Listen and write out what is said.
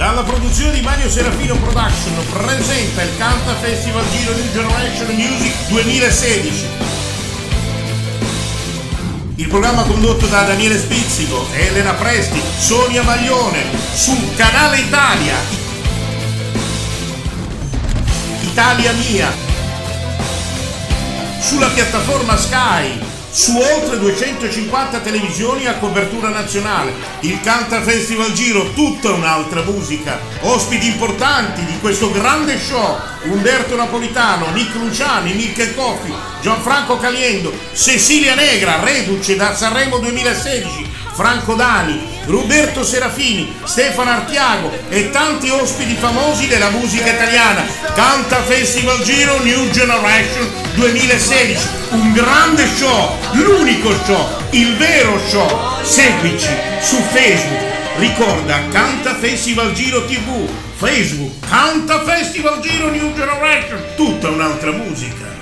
Dalla produzione di Mario Serafino Production presenta il Canta Festival Giro New Generation Music 2016. Il programma condotto da Daniele Spizzico, Elena Presti, Sonia Maglione, su Canale Italia, Italia Mia, sulla piattaforma Sky, su oltre 250 televisioni a copertura nazionale. Il Canta Festival Giro, tutta un'altra musica. Ospiti importanti di questo grande show: Umberto Napolitano, Nick Luciani, Nick Coffi, Gianfranco Caliendo, Cecilia Negra, reduce da Sanremo 2016, Franco Dani, Roberto Serafini, Stefano Artiago e tanti ospiti famosi della musica italiana. Canta Festival Giro New Generation 2016, un grande show, l'unico show, il vero show. Seguici su Facebook, ricorda Canta Festival Giro TV, Facebook, Canta Festival Giro New Generation, tutta un'altra musica.